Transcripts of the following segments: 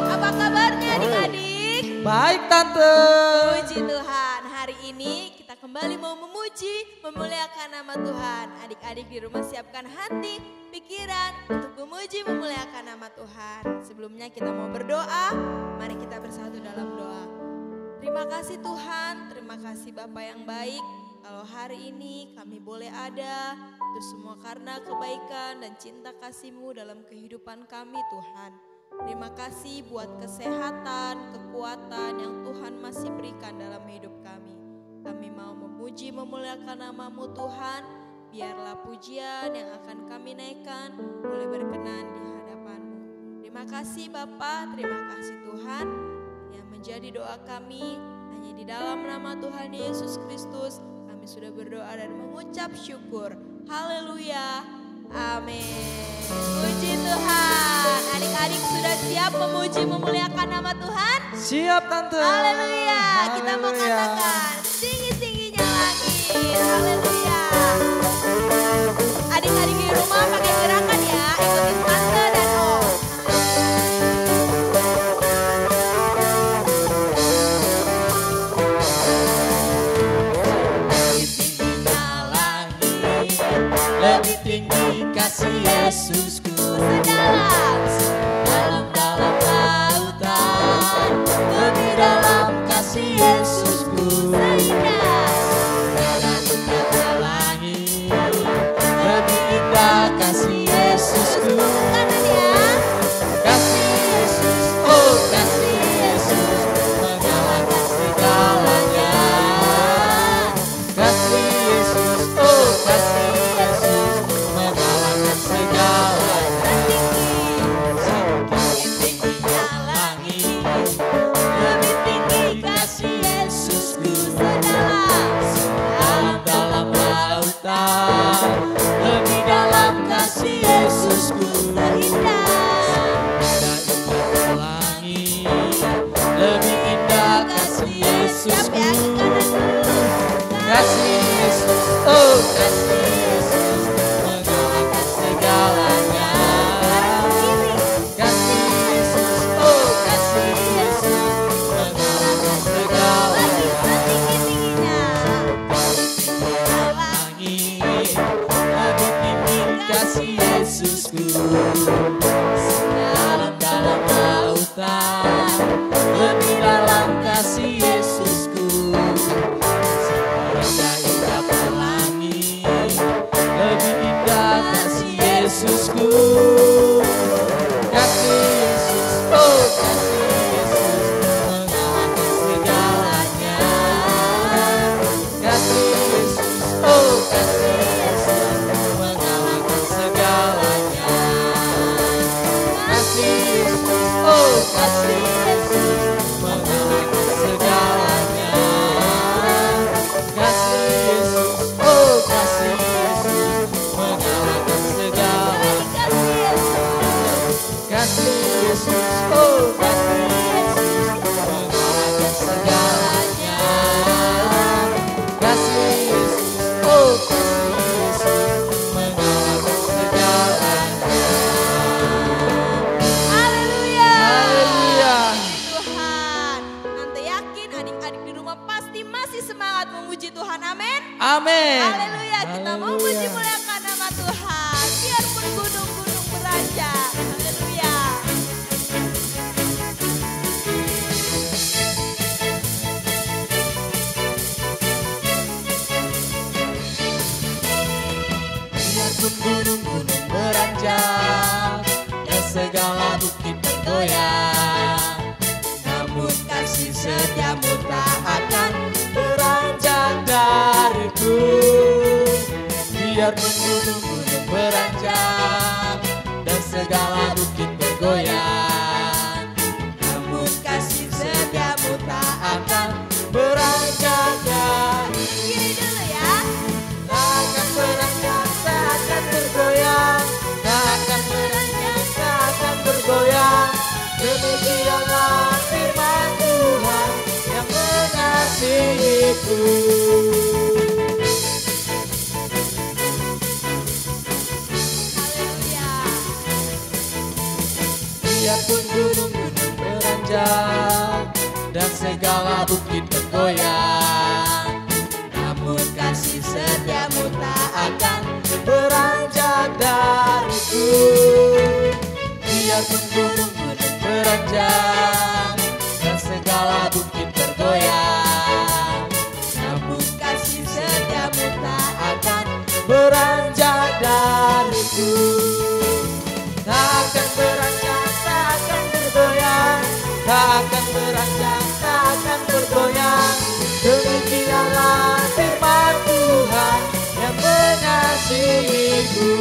Apa kabarnya adik-adik? Baik Tante. Puji Tuhan, hari ini kita kembali mau memuji, memuliakan nama Tuhan. Adik-adik di rumah siapkan hati, pikiran untuk memuji, memuliakan nama Tuhan. Sebelumnya kita mau berdoa, mari kita bersatu dalam doa. Terima kasih Tuhan, terima kasih Bapa yang baik. Kalau hari ini kami boleh ada, itu semua karena kebaikan dan cinta kasih-Mu dalam kehidupan kami Tuhan. Terima kasih buat kesehatan, kekuatan yang Tuhan masih berikan dalam hidup kami. Kami mau memuji, memuliakan nama-Mu Tuhan, biarlah pujian yang akan kami naikkan boleh berkenan di hadapan-Mu. Terima kasih Bapa, terima kasih Tuhan, yang menjadi doa kami hanya di dalam nama Tuhan Yesus Kristus. Sudah berdoa dan mengucap syukur. Haleluya. Amin. Puji Tuhan. Adik-adik sudah siap memuji memuliakan nama Tuhan? Siap Tante. Haleluya. Kita mau katakan tinggi-tingginya lagi. Haleluya. Adik-adik di rumah pakai gerakan ya. Ikutin Tante dan Om. Lebih tinggi kasih Yesusku, dalam lautan, lebih dalam kasih Yesusku, dalam langit, lebih indah kasih Yesusku, kasih Yesus, oh kasih Yesus, mengalahkan segalanya, kasih Yesus, oh kasih lebih dalam kasih Yesusku, lebih indah kasih Yesusku, kasih Yesus, oh kasih Yesus, mengalahkan segalanya, kasih Yesus, oh kasih Yesus, mengalahkan segalanya. Kasih Yesusku, dalam lautan, lebih dalam kasih Yesusku, indah pelangi, lebih indah kasih Yesusku, kasih Yesus, oh kasih Yesus, mengalahkan segalanya, kasih Yesus, oh kasih oh kasih Yesus, mengalahkan segalanya, kasih Yesus, oh kasih Yesus, mengalahkan segalanya, kasih Yesus, oh kasih Yesus, mengalahkan segalanya, kasih Yesus, oh kasih Yesus, mengalahkan segalanya. Memuji Tuhan, amin. Amin. Haleluya, kita mau memuji muliakan nama Tuhan. Biarpun gunung-gunung beranjak. Haleluya. Biarpun gunung-gunung beranjak dan segala bukit bergoyang, namun kasih setiamu tak akan beranjak dariku. Biarpun gunung-gunung beranjak dan segala bukit bergoyang, namun kasih setiamu tak akan beranjak dariku. Gini dulu ya. Tak akan beranjak, tak akan bergoyang, tak akan beranjak, tak akan bergoyang. Demikianlah firman Tuhan yang mengasihiku. Haleluya. biarpun gunung-gunung beranjak dan segala bukit bergoyang, namun kasih setiamu tak akan beranjak dariku. Biarpun gunung-gunung beranjak dan segala bukit bergoyang, namun kasih setiamu tak akan beranjak dariku. Tak akan beranjak, tak akan bergoyang, tak akan beranjak, tak akan bergoyang. Demikianlah firman Tuhan yang mengasihiku.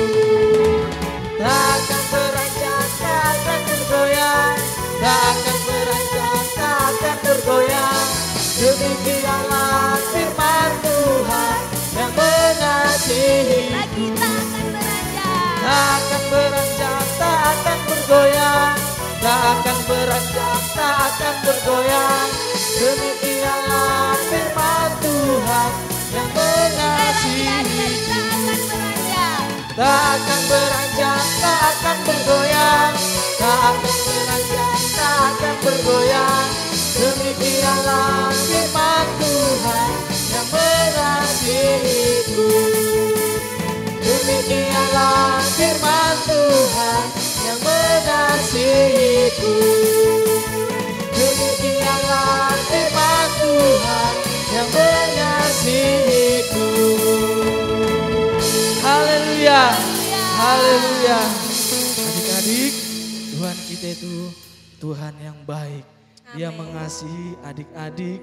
Tak akan beranjak, tak akan bergoyang, tak akan beranjak, tak akan bergoyang. Demikianlah firman Tuhan yang mengasihiku. lagi tak akan beranjak. Tak akan beranjak, tak akan bergoyang, tak akan beranjak, tak akan bergoyang. Demikianlah firman Tuhan yang mengasihiku. Tak akan beranjak. Tak akan beranjak, tak akan bergoyang, tak akan beranjak, tak akan bergoyang. Demikianlah firman Tuhan yang mengasihiku. Demikianlah firman Tuhan yang mengasihiku. Demikianlah firman Tuhan yang mengasihiku. Haleluya, haleluya. Adik-adik, Tuhan kita itu Tuhan yang baik. Dia Amin. mengasihi adik-adik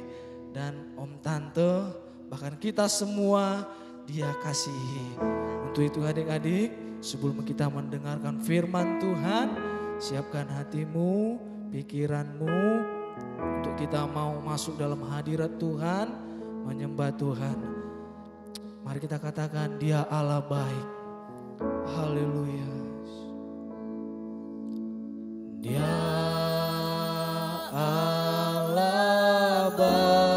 dan om tante, bahkan kita semua Dia kasihi. Untuk itu adik-adik, sebelum kita mendengarkan firman Tuhan, siapkan hatimu, pikiranmu, untuk kita mau masuk dalam hadirat Tuhan, menyembah Tuhan. Mari kita katakan, Dia Allah baik. Haleluya. Dia Allah baik.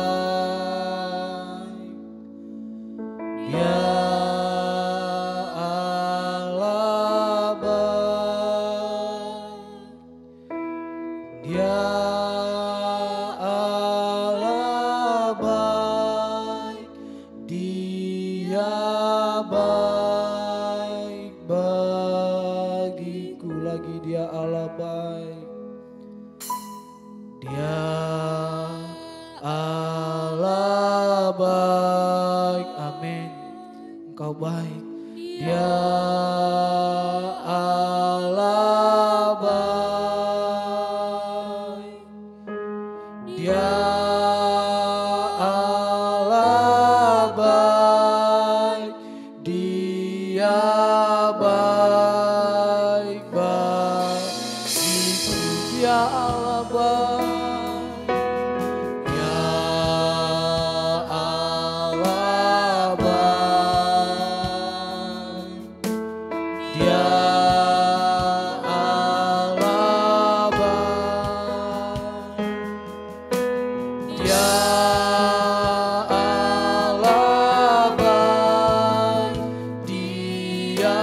Dia Allah baik. Dia Allah baik. Dia baik bagiku. Lagi Dia Allah baik. Dia Allah baik. Amin. Engkau baik. Dia Allah baik. Dia Allah baik. Dia baik bagiku. Dia Allah baik. Dia Allah baik. Dia Allah baik. Dia Allah baik. Dia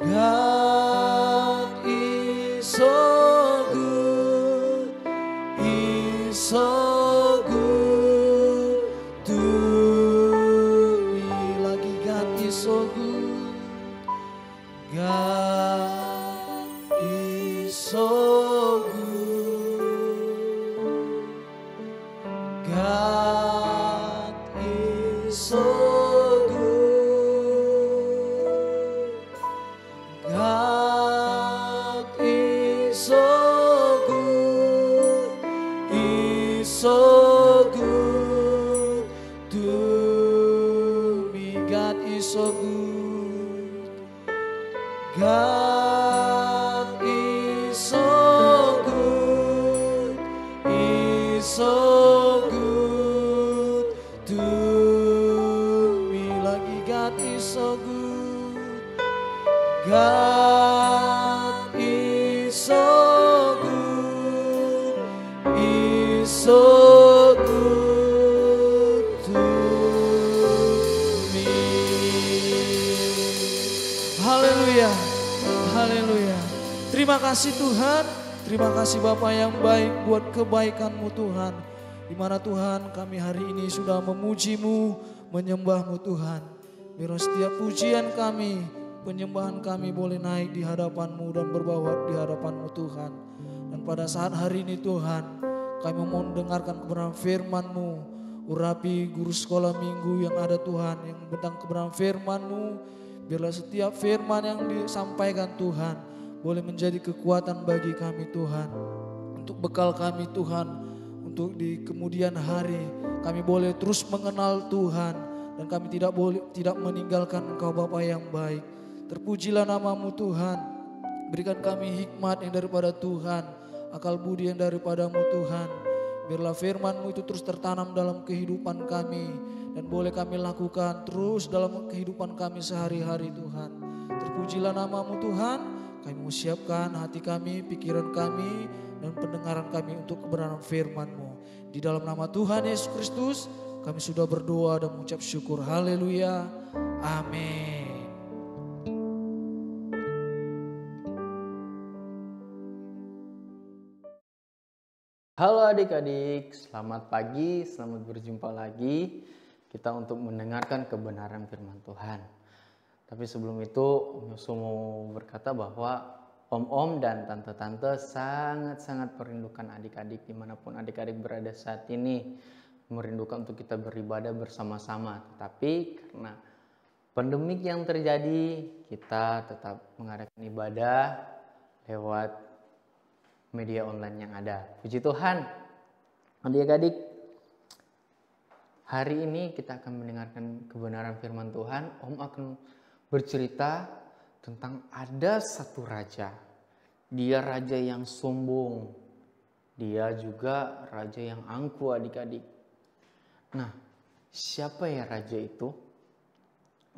God is so good, is so good to me. Lagi God is so good, God is so good, God is so God is so good, is so good to me. God is so good, God is so good, is so good to me. Lagi God is so good. God is so good, is so good to me. Haleluya, haleluya. Terima kasih Tuhan, terima kasih Bapa yang baik buat kebaikan-Mu Tuhan. Di mana Tuhan kami hari ini sudah memuji-Mu, menyembah-Mu Tuhan. Biar setiap pujian kami, penyembahan kami boleh naik di hadapan-Mu dan berbawa di hadapan-Mu Tuhan. Dan pada saat hari ini Tuhan, kami mau mendengarkan kebenaran firman-Mu. Urapi guru sekolah minggu yang ada Tuhan, yang tentang kebenaran firman-Mu. Biarlah setiap firman yang disampaikan Tuhan, boleh menjadi kekuatan bagi kami Tuhan. Untuk bekal kami Tuhan, untuk di kemudian hari kami boleh terus mengenal Tuhan. Dan kami tidak meninggalkan Engkau Bapa yang baik. Terpujilah nama-Mu Tuhan. Berikan kami hikmat yang daripada Tuhan, akal budi yang daripada-Mu Tuhan. Biarlah firman-Mu itu terus tertanam dalam kehidupan kami. Dan boleh kami lakukan terus dalam kehidupan kami sehari-hari Tuhan. Terpujilah nama-Mu Tuhan. Kami mau siapkan hati kami, pikiran kami, dan pendengaran kami untuk kebenaran firman-Mu. Di dalam nama Tuhan Yesus Kristus, kami sudah berdoa dan mengucap syukur. Haleluya. Amin. Halo adik-adik, selamat pagi, selamat berjumpa lagi kita untuk mendengarkan kebenaran firman Tuhan. Tapi sebelum itu, Om Yosua mau berkata bahwa om-om dan tante-tante sangat-sangat merindukan adik-adik dimanapun adik-adik berada saat ini. Merindukan untuk kita beribadah bersama-sama. Tapi karena pandemik yang terjadi, kita tetap mengadakan ibadah lewat media online yang ada. Puji Tuhan. Adik-adik, hari ini kita akan mendengarkan kebenaran firman Tuhan. Om akan bercerita tentang ada satu raja. Dia raja yang sombong. Dia juga raja yang angkuh adik-adik. Nah, siapa ya raja itu?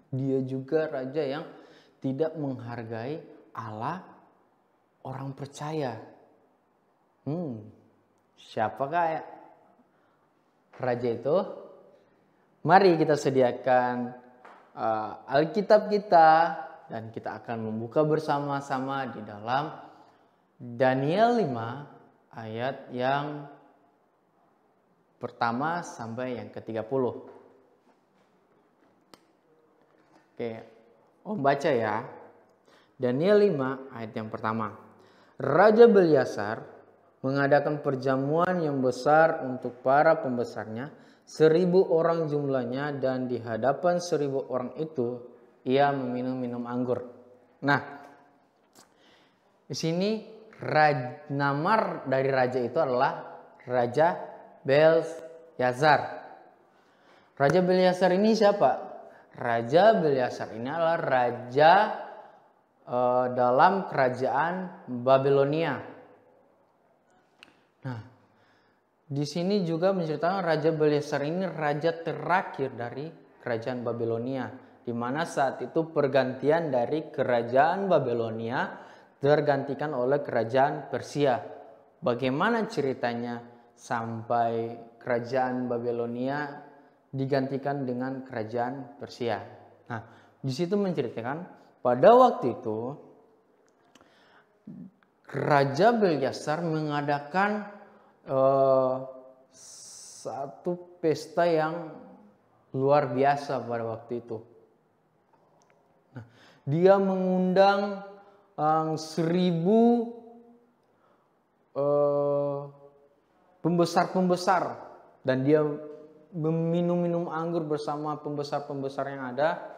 Dia juga raja yang tidak menghargai Allah, orang percaya. Siapakah ya raja itu? Mari kita sediakan Alkitab kita dan kita akan membuka bersama-sama di dalam Daniel 5 ayat yang pertama sampai yang ke-30. Oke, Om baca ya. Daniel 5 ayat yang pertama. Raja Belshazzar mengadakan perjamuan yang besar untuk para pembesarnya, 1.000 orang jumlahnya, dan di hadapan 1.000 orang itu ia minum anggur. Nah, di sini nama dari raja itu adalah Raja Belshazzar. Raja Belshazzar ini siapa? Raja Belshazzar ini adalah raja dalam kerajaan Babilonia. Nah, di sini juga menceritakan Raja Belshazzar ini raja terakhir dari kerajaan Babilonia, di mana saat itu pergantian dari kerajaan Babilonia tergantikan oleh kerajaan Persia. Bagaimana ceritanya sampai kerajaan Babilonia digantikan dengan kerajaan Persia? Nah, di situ menceritakan pada waktu itu Raja Belshazzar mengadakan satu pesta yang luar biasa pada waktu itu. Nah, dia mengundang 1.000 pembesar-pembesar dan dia meminum anggur bersama pembesar-pembesar yang ada.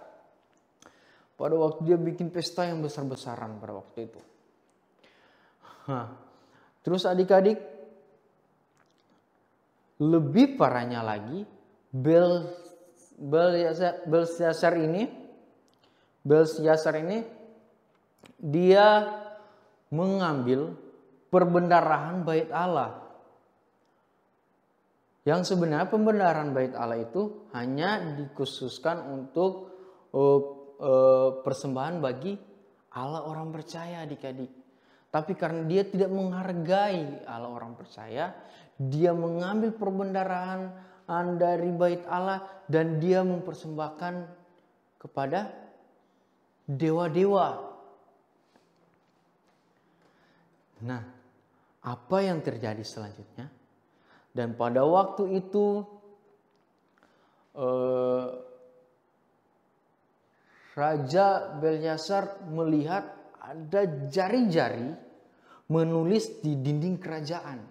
Pada waktu dia bikin pesta yang besar-besaran pada waktu itu. Terus adik-adik, lebih parahnya lagi, Belshazzar ini dia mengambil perbendarahan bait Allah. Yang sebenarnya pembendaharaan bait Allah itu hanya dikhususkan untuk persembahan bagi Allah orang percaya, adik-adik. Tapi karena dia tidak menghargai Allah orang percaya, dia mengambil perbendarahan dari bait Allah dan dia mempersembahkan kepada dewa-dewa. Nah, apa yang terjadi selanjutnya? Dan pada waktu itu Raja Belshazzar melihat ada jari-jari menulis di dinding kerajaan.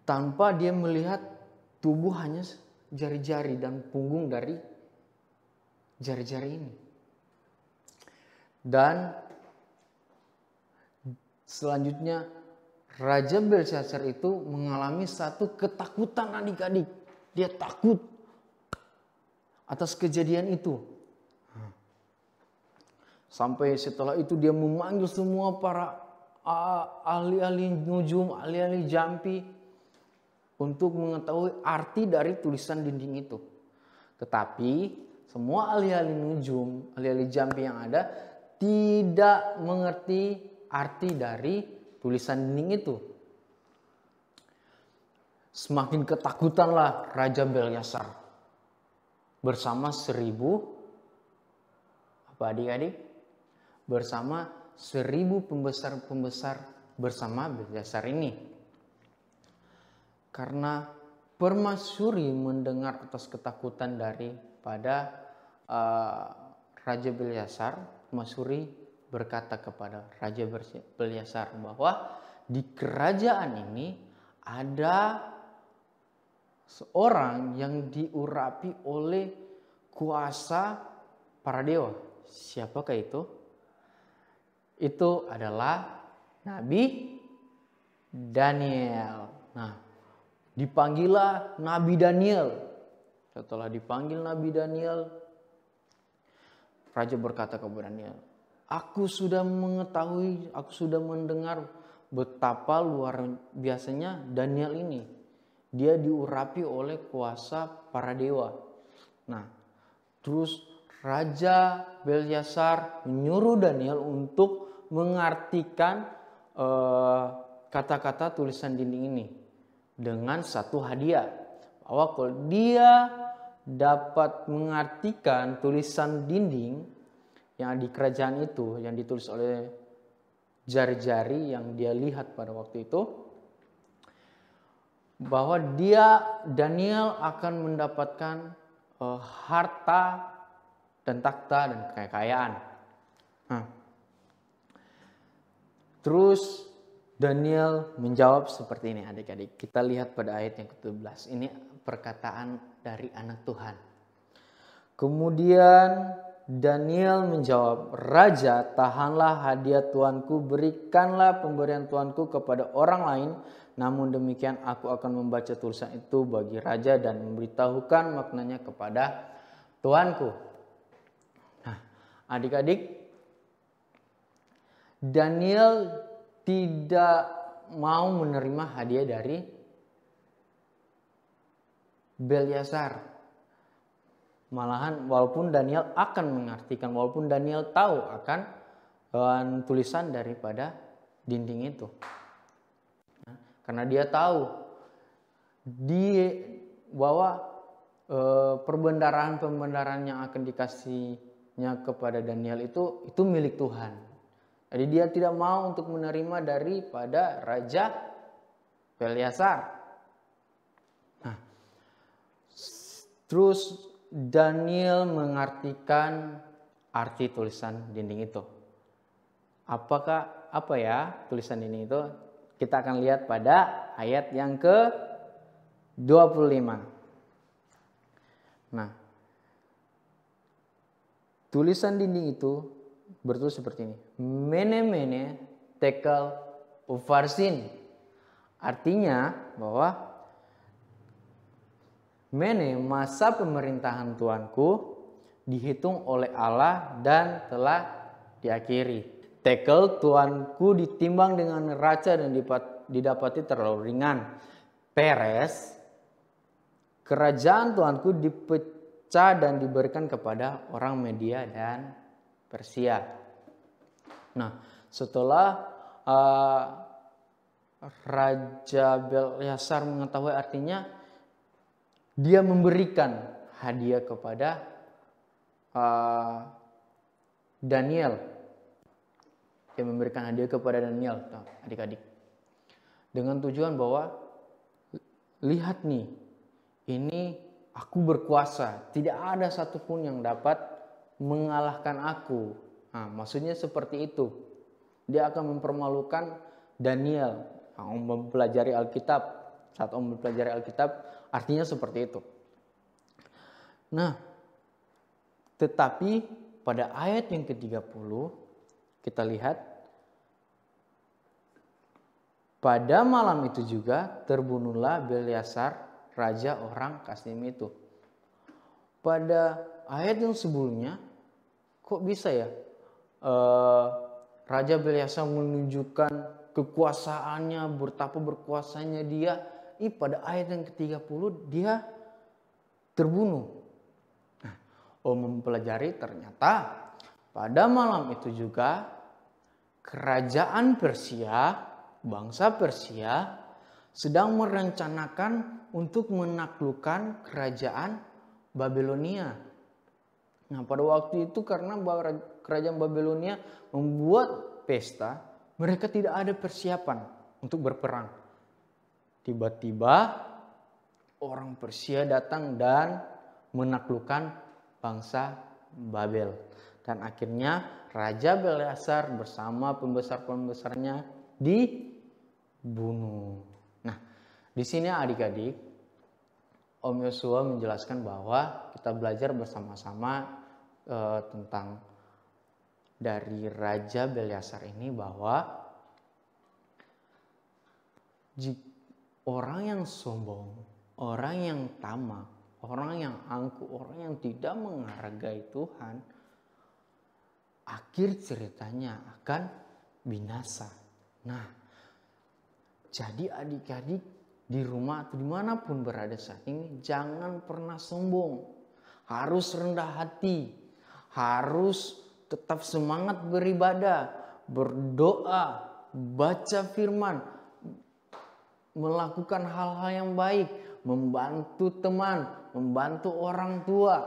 Tanpa dia melihat tubuh, hanya jari-jari dan punggung dari jari-jari ini. Dan selanjutnya Raja Belshazzar itu mengalami satu ketakutan, adik-adik. Dia takut atas kejadian itu. Sampai setelah itu dia memanggil semua para ahli-ahli nujum, ahli-ahli jampi untuk mengetahui arti dari tulisan dinding itu. Tetapi semua ahli-ahli nujum, ahli-ahli jampi yang ada tidak mengerti arti dari tulisan dinding itu. Semakin ketakutanlah Raja Belshazzar bersama 1.000 adik-adik? Bersama 1.000 pembesar-pembesar bersama Belshazzar ini. Karena permasyuri mendengar atas ketakutan daripada Raja Belshazzar, permasyuri berkata kepada Raja Belshazzar bahwa di kerajaan ini ada seorang yang diurapi oleh kuasa para dewa. Siapakah itu? Itu adalah Nabi Daniel. Nah, dipanggillah Nabi Daniel. Setelah dipanggil Nabi Daniel, Raja berkata kepada Daniel, aku sudah mengetahui, aku sudah mendengar betapa luar biasanya Daniel ini. Dia diurapi oleh kuasa para dewa. Nah, terus Raja Belshazzar menyuruh Daniel untuk mengartikan kata-kata tulisan dinding ini dengan satu hadiah. Bahwa kalau dia dapat mengartikan tulisan dinding yang di kerajaan itu, yang ditulis oleh jari-jari yang dia lihat pada waktu itu, bahwa Daniel akan mendapatkan harta dan takhta dan kekayaan. Terus Daniel menjawab seperti ini, adik-adik. Kita lihat pada ayat yang ke-17. Ini perkataan dari anak Tuhan. Kemudian Daniel menjawab, Raja, tahanlah hadiah Tuanku, berikanlah pemberian Tuanku kepada orang lain. Namun demikian aku akan membaca tulisan itu bagi Raja dan memberitahukan maknanya kepada Tuanku. Nah, adik-adik, Daniel tidak mau menerima hadiah dari Belshazzar. Malahan walaupun Daniel akan mengartikan, walaupun Daniel tahu akan tulisan daripada dinding itu. Karena dia tahu bahwa perbendaharaan yang akan dikasih kepada Daniel itu milik Tuhan. Jadi dia tidak mau untuk menerima daripada Raja Belshazzar. Nah, terus Daniel mengartikan arti tulisan dinding itu. Apa ya tulisan dinding itu? Kita akan lihat pada ayat yang ke-25. Nah, tulisan dinding itu bertulis seperti ini. Mene mene tekel ufarsin. Artinya bahwa mene masa pemerintahan Tuanku dihitung oleh Allah dan telah diakhiri. Tekel Tuanku ditimbang dengan neraca dan didapati terlalu ringan. Peres, kerajaan Tuanku dipecah dan diberikan kepada orang Media dan Persia. Nah, setelah Raja Belshazzar mengetahui artinya, dia memberikan hadiah kepada Daniel. Dia memberikan hadiah kepada Daniel, adik-adik. Dengan tujuan bahwa, lihat nih, ini aku berkuasa. Tidak ada satupun yang dapat mengalahkan aku. Nah, maksudnya seperti itu. Dia akan mempermalukan Daniel. Om mempelajari Alkitab. Saat Om mempelajari Alkitab, artinya seperti itu. Nah, tetapi pada ayat yang ke-30, kita lihat. Pada malam itu juga terbunuhlah Belshazzar, raja orang Kasdim itu. Pada ayat yang sebelumnya, kok bisa ya Raja Belshazzar menunjukkan kekuasaannya, betapa berkuasanya dia. Pada ayat yang ke-30 dia terbunuh. Nah, mempelajari ternyata pada malam itu juga kerajaan Persia, bangsa Persia sedang merencanakan untuk menaklukkan kerajaan Babilonia. Nah, pada waktu itu karena kerajaan Babilonia membuat pesta, mereka tidak ada persiapan untuk berperang. Tiba-tiba orang Persia datang dan menaklukkan bangsa Babel. Dan akhirnya Raja Belshazzar bersama pembesar-pembesarnya dibunuh. Nah, di sini adik-adik, Om Yosua menjelaskan bahwa kita belajar bersama-sama tentang dari Raja Belshazzar ini, bahwa orang yang sombong, orang yang tamak, orang yang angkuh, orang yang tidak menghargai Tuhan, akhir ceritanya akan binasa. Nah, jadi adik-adik di rumah atau dimanapun berada saat ini, jangan pernah sombong. Harus rendah hati, harus tetap semangat beribadah, berdoa, baca firman, melakukan hal-hal yang baik, membantu teman, membantu orang tua,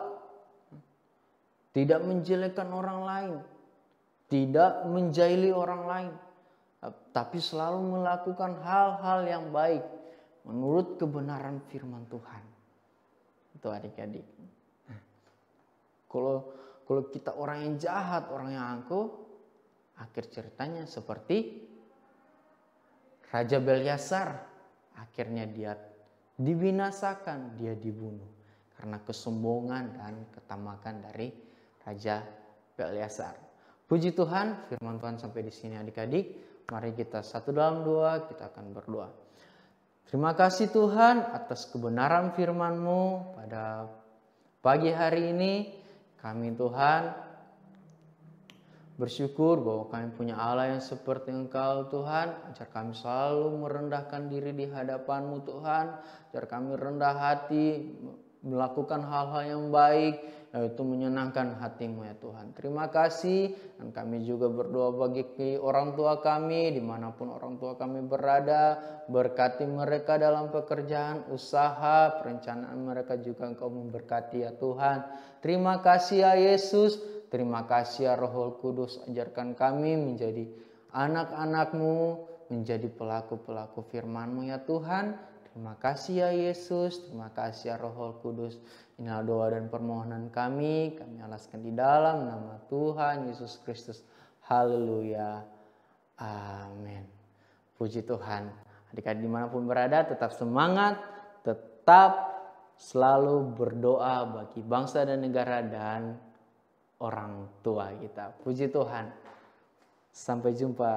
tidak menjelekkan orang lain, tidak menjahili orang lain, tapi selalu melakukan hal-hal yang baik menurut kebenaran firman Tuhan. Itu adik-adik. Kalau kita orang yang jahat, orang yang angkuh, akhir ceritanya seperti Raja Belshazzar. Akhirnya dia dibinasakan, dia dibunuh karena kesombongan dan ketamakan dari Raja Belshazzar. Puji Tuhan, firman Tuhan sampai di sini adik-adik. Mari kita satu dalam doa, kita akan berdoa. Terima kasih Tuhan atas kebenaran firman-Mu pada pagi hari ini. Kami Tuhan bersyukur bahwa kami punya Allah yang seperti Engkau Tuhan. Ajar kami selalu merendahkan diri di hadapan-Mu Tuhan. Ajar kami rendah hati melakukan hal-hal yang baik, yaitu menyenangkan hati-Mu ya Tuhan. Terima kasih. Dan kami juga berdoa bagi orang tua kami dimanapun orang tua kami berada. Berkati mereka dalam pekerjaan, usaha, perencanaan mereka juga Engkau memberkati ya Tuhan. Terima kasih ya Yesus. Terima kasih ya Roh Kudus, ajarkan kami menjadi anak-anak-Mu, menjadi pelaku-pelaku firman-Mu ya Tuhan. Terima kasih ya Yesus, terima kasih ya Roh Kudus. Inilah doa dan permohonan kami alaskan di dalam nama Tuhan Yesus Kristus. Haleluya. Amin. Puji Tuhan. Adik-adik dimanapun berada, tetap semangat, tetap selalu berdoa bagi bangsa dan negara dan orang tua kita. Puji Tuhan. Sampai jumpa.